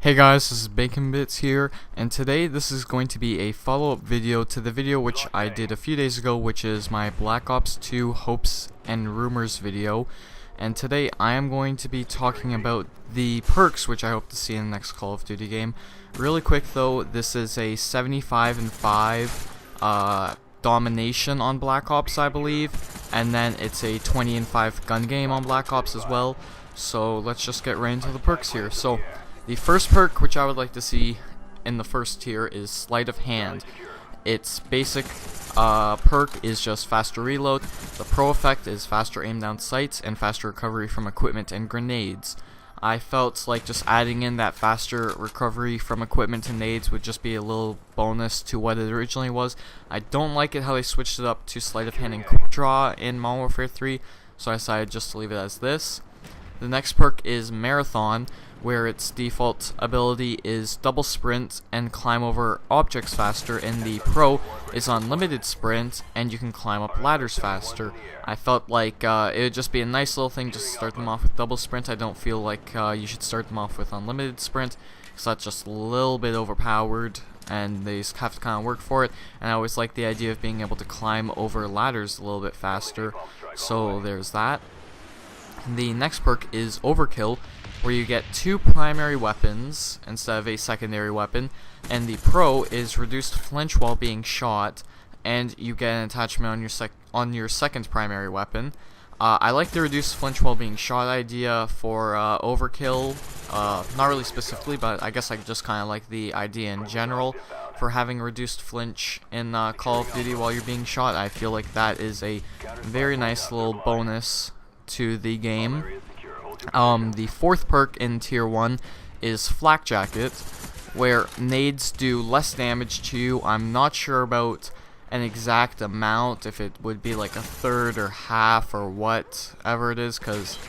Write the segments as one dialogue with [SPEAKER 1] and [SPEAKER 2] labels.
[SPEAKER 1] Hey guys, this is Bacon Bits here, and today this is going to be a follow-up video to the video which I did a few days ago, which is my Black Ops 2 Hopes and Rumors video. And today I am going to be talking about the perks which I hope to see in the next Call of Duty game. Really quick though, this is a 75-5 domination on Black Ops, I believe, and then it's a 20-5 gun game on Black Ops as well. So let's just get right into the perks here. So the first perk which I would like to see in the first tier is Sleight of Hand. Its basic perk is just faster reload. The pro effect is faster aim down sights and faster recovery from equipment and grenades. I felt like just adding in that faster recovery from equipment and nades would just be a little bonus to what it originally was. I don't like it how they switched it up to Sleight of Hand and Quick Draw in Modern Warfare 3, so I decided just to leave it as this. The next perk is Marathon, where its default ability is double sprint and climb over objects faster, and the pro is unlimited sprint and you can climb up ladders faster. I felt like it would just be a nice little thing just to start them off with double sprint. I don't feel like you should start them off with unlimited sprint, because that's just a little bit overpowered and they just have to kind of work for it. And I always like the idea of being able to climb over ladders a little bit faster, so there's that. The next perk is Overkill, where you get two primary weapons instead of a secondary weapon, and the pro is reduced flinch while being shot, and you get an attachment on your second primary weapon. I like the reduced flinch while being shot idea for Overkill, not really specifically, but I guess I just kind of like the idea in general for having reduced flinch in Call of Duty while you're being shot. I feel like that is a very nice little bonus to the game. The fourth perk in tier 1 is Flak Jacket, where nades do less damage to you. I'm not sure about an exact amount, if it would be like a third or half or whatever it is, because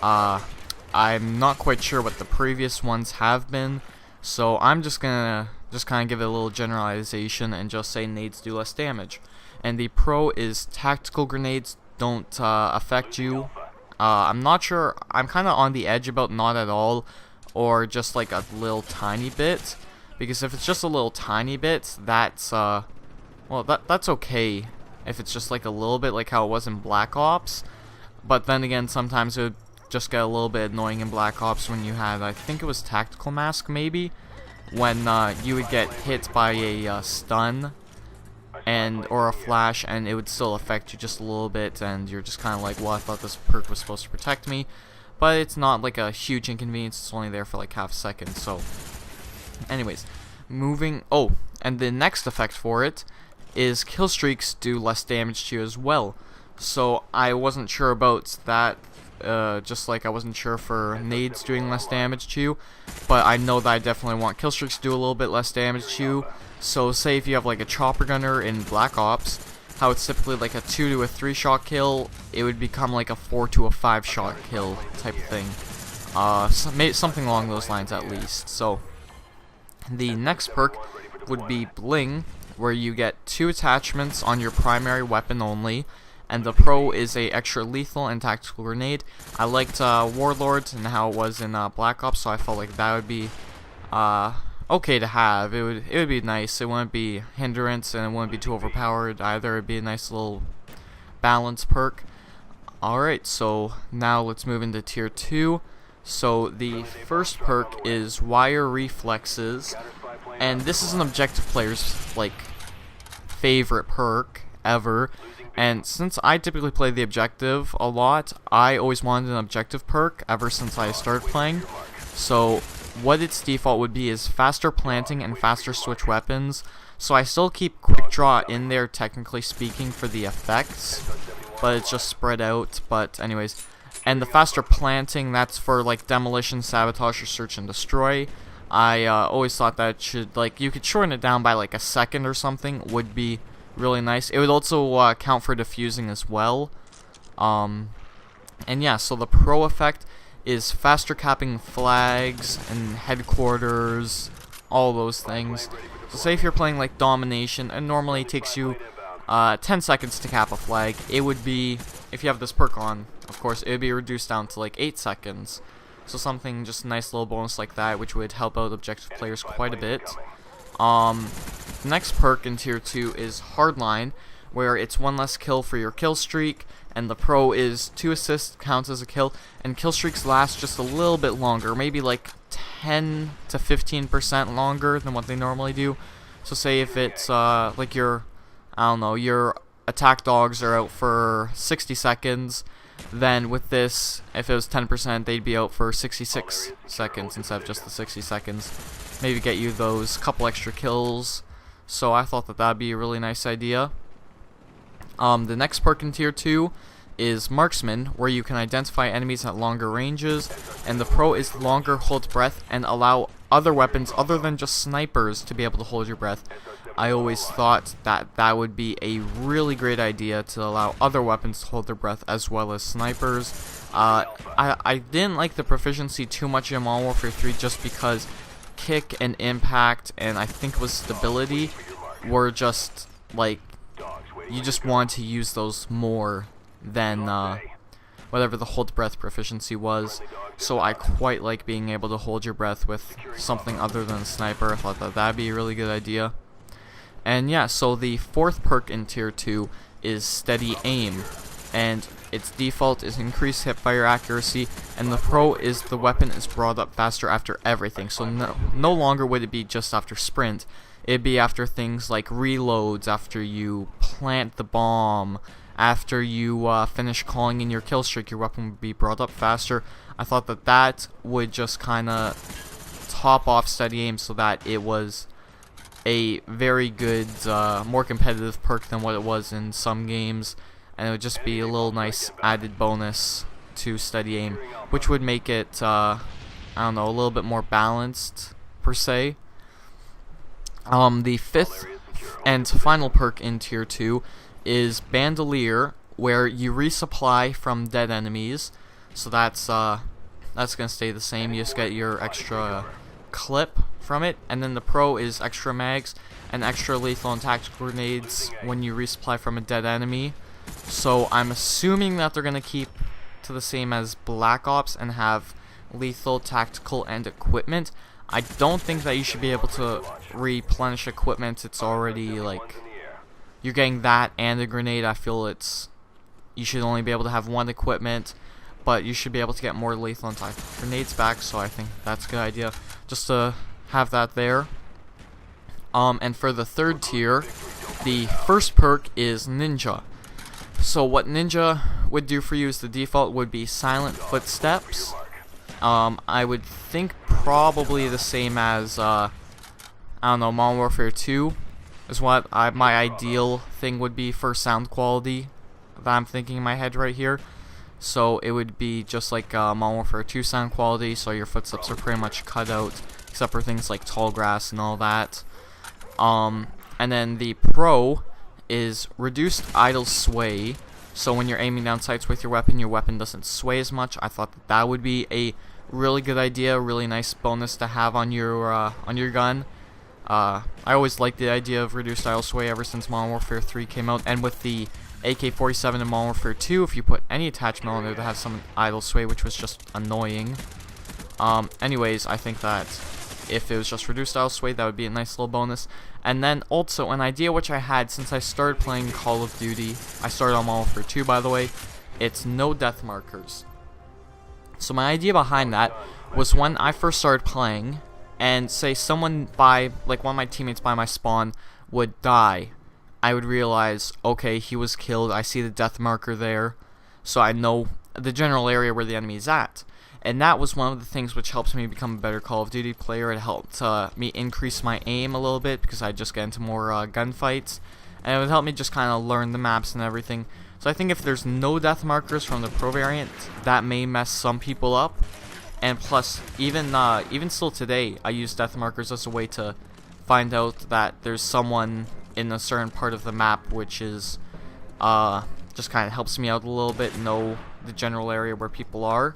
[SPEAKER 1] I'm not quite sure what the previous ones have been, so I'm just gonna kind of give it a little generalization and just say nades do less damage. And the pro is tactical grenades don't affect you. I'm not sure, I'm kind of on the edge about not at all or just like a little tiny bit, because if it's just a little tiny bit, that's well, that's okay if it's just like a little bit, like how it was in Black Ops. But then again, sometimes it would just get a little bit annoying in Black Ops when you had, I think it was Tactical Mask maybe, when you would get hit by a stun or a flash, and it would still affect you just a little bit, and you're just kind of like, well, I thought this perk was supposed to protect me, but it's not like a huge inconvenience. It's only there for like half a second. So anyways, and the next effect for it is kill streaks do less damage to you as well. So I wasn't sure about that, just like I wasn't sure for nades doing less damage to you, but I know that I definitely want kill streaks to do a little bit less damage to you. So say if you have like a chopper gunner in Black Ops, how it's typically like a 2 to a 3 shot kill, it would become like a 4 to a 5 shot kill type of thing. Something along those lines at least. So the next perk would be Bling, where you get 2 attachments on your primary weapon only, and the pro is a extra lethal and tactical grenade. I liked Warlord and how it was in Black Ops, so I felt like that would be okay to have. It would be nice. It wouldn't be hindrance and it wouldn't be too overpowered either. It'd be a nice little balance perk. Alright, so now let's move into tier 2. So the first perk is Wire Reflexes, and this is an objective player's like favorite perk ever. And since I typically play the objective a lot, I always wanted an objective perk ever since I started playing. So what its default would be is faster planting and faster switch weapons. So I still keep Quick Draw in there, technically speaking, for the effects, but it's just spread out. But anyways, and the faster planting, that's for like demolition, sabotage, or search and destroy. I always thought that you could shorten it down by like a second or something, would be really nice. It would also count for diffusing as well. And yeah, so the pro effect is faster capping flags and headquarters, all those things. So say if you're playing like domination, and normally it takes you 10 seconds to cap a flag, it would be, if you have this perk on, of course, it would be reduced down to like 8 seconds. So something, just a nice little bonus like that, which would help out objective players quite a bit. The next perk in tier 2 is Hardline, where it's 1 less kill for your kill streak, and the pro is 2 assists counts as a kill, and kill streaks last just a little bit longer, maybe like 10 to 15% longer than what they normally do. So say if it's like your attack dogs are out for 60 seconds, then with this, if it was 10%, they'd be out for 66 seconds instead of just the 60 seconds. Maybe get you those couple extra kills. So I thought that that'd be a really nice idea. The next perk in tier 2 is Marksman, where you can identify enemies at longer ranges, and the pro is longer hold breath and allow other weapons other than just snipers to be able to hold your breath. I always thought that that would be a really great idea, to allow other weapons to hold their breath as well as snipers. I didn't like the proficiency too much in Modern Warfare 3 just because kick and impact and I think it was stability were just like, you just want to use those more than whatever the hold breath proficiency was. So I quite like being able to hold your breath with something other than a sniper. I thought that that'd be a really good idea. And yeah, so the 4th perk in tier 2 is Steady Aim, and its default is increased hipfire accuracy, and the pro is the weapon is brought up faster after everything. So no longer would it be just after sprint, it'd be after things like reloads, after you plant the bomb, after you finish calling in your kill streak, your weapon would be brought up faster. I thought that that would just kind of top off Steady Aim so that it was a very good, more competitive perk than what it was in some games, and it would just be a little nice added bonus to Steady Aim, which would make it, I don't know, a little bit more balanced, per se. The 5th and final perk in tier 2 is Bandolier, where you resupply from dead enemies. So that's gonna stay the same. You just get your extra clip from it, and then the pro is extra mags and extra lethal and tactical grenades when you resupply from a dead enemy. So I'm assuming that they're gonna keep to the same as Black Ops and have lethal, tactical, and equipment. I don't think that you should be able to replenish equipment. It's already like you're getting that and a grenade. I feel you should only be able to have one equipment, but you should be able to get more lethal and tactical grenades back. So I think that's a good idea, just to have that there. And for the 3rd tier, the 1st perk is Ninja. So what Ninja would do for you is the default would be Silent Footsteps. I would think probably the same as I don't know, Modern Warfare 2 is what my ideal thing would be for sound quality that I'm thinking in my head right here. So it would be just like Modern Warfare 2 sound quality, so your footsteps are pretty much cut out, except for things like tall grass and all that. And then the pro is Reduced Idle Sway, so when you're aiming down sights with your weapon doesn't sway as much. I thought that that would be a really good idea, a really nice bonus to have on your gun. I always liked the idea of Reduced Idle Sway ever since Modern Warfare 3 came out, and with the AK-47 in Modern Warfare 2, if you put any attachment on there that has some idle sway, which was just annoying. Anyways, I think that if it was just Reduced Idle Sway, that would be a nice little bonus. And then also, an idea which I had since I started playing Call of Duty, I started on Modern Warfare 2 by the way, it's no death markers. So my idea behind that was when I first started playing, and say someone one of my teammates by my spawn would die, I would realize, okay, he was killed, I see the death marker there, so I know the general area where the enemy is at. And that was one of the things which helped me become a better Call of Duty player. It helped me increase my aim a little bit, because I just get into more gunfights, and it would help me just kind of learn the maps and everything. So I think if there's no death markers from the pro variant, that may mess some people up. And plus, even still today, I use death markers as a way to find out that there's someone in a certain part of the map, which is just kind of helps me out a little bit, know the general area where people are.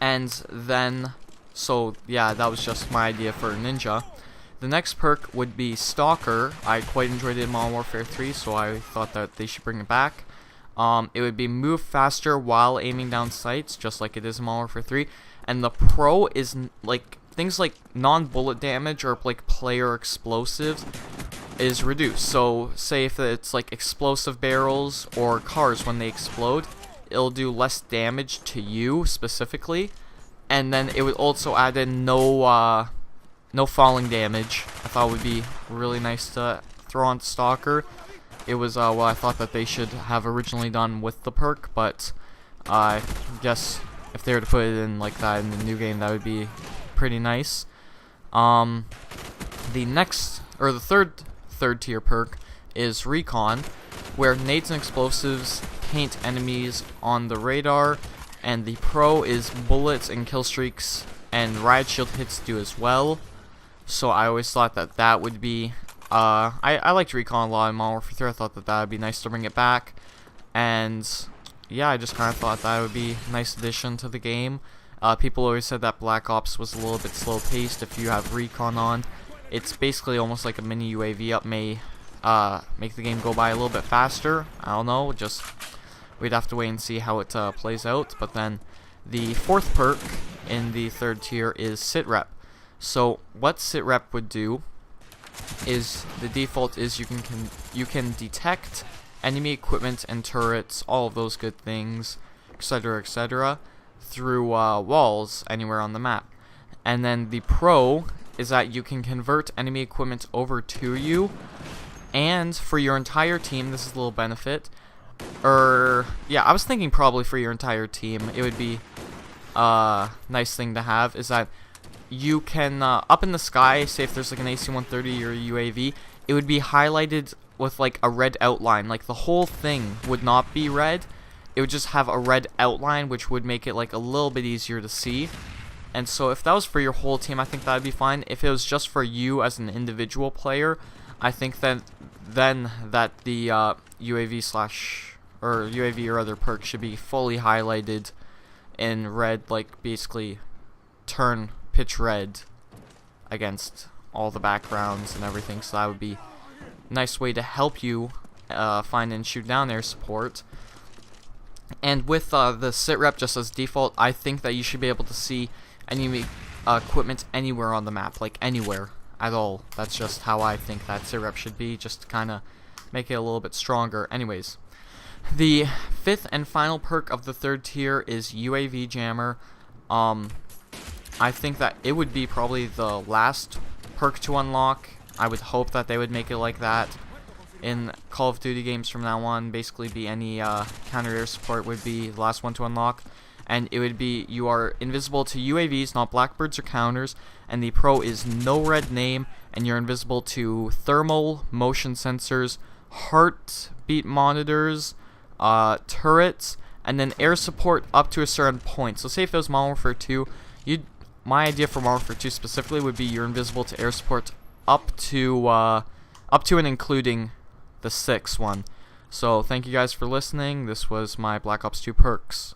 [SPEAKER 1] And then, so yeah, that was just my idea for Ninja. The next perk would be Stalker. I quite enjoyed it in Modern Warfare 3, so I thought that they should bring it back. It would be move faster while aiming down sights, just like it is in Modern Warfare 3. And the pro is like things like non-bullet damage or like player explosives is reduced. So say if it's like explosive barrels or cars, when they explode, it'll do less damage to you specifically. And then it would also add in no falling damage. I thought it would be really nice to throw on Stalker. It was what I thought that they should have originally done with the perk, but I guess if they were to put it in like that in the new game, that would be pretty nice. The next, or the third tier perk is Recon, where nades and explosives paint enemies on the radar, and the pro is bullets and kill streaks and riot shield hits do as well. So I always thought that that would be I liked Recon a lot in Modern Warfare 3. I thought that that would be nice to bring it back, and yeah, I just kind of thought that would be a nice addition to the game. People always said that Black Ops was a little bit slow paced. If you have Recon on, it's basically almost like a mini UAV up, may make the game go by a little bit faster. I don't know, just we'd have to wait and see how it plays out. But then the fourth perk in the third tier is Sit Rep. So what Sit Rep would do is, the default is you can detect enemy equipment and turrets, all of those good things, etc., through walls anywhere on the map. And then the pro is that you can convert enemy equipment over to you, and for your entire team, this is a little benefit. Yeah, I was thinking probably for your entire team, it would be a nice thing to have, is that you can, up in the sky, say if there's like an AC-130 or a UAV, it would be highlighted with like a red outline. Like the whole thing would not be red, it would just have a red outline, which would make it like a little bit easier to see. And so if that was for your whole team, I think that would be fine. If it was just for you as an individual player, I think that then that the UAV or other perk should be fully highlighted in red, like basically turn pitch red against all the backgrounds and everything. So that would be a nice way to help you find and shoot down air support. And with the sit rep just as default, I think that you should be able to see enemy equipment anywhere on the map, like anywhere at all. That's just how I think that sit rep should be, just to kind of make it a little bit stronger. Anyways, the fifth and final perk of the third tier is UAV Jammer. I think that it would be probably the last perk to unlock. I would hope that they would make it like that in Call of Duty games from now on. Basically be any counter air support would be the last one to unlock, and it would be you are invisible to UAVs, not blackbirds or counters, and the pro is no red name, and you're invisible to thermal, motion sensors, heartbeat monitors, turrets, and then air support up to a certain point. So say if it was Modern Warfare 2, my idea for Modern Warfare 2 specifically would be you're invisible to air support up to and including the 6th one. So thank you guys for listening. This was my Black Ops 2 perks.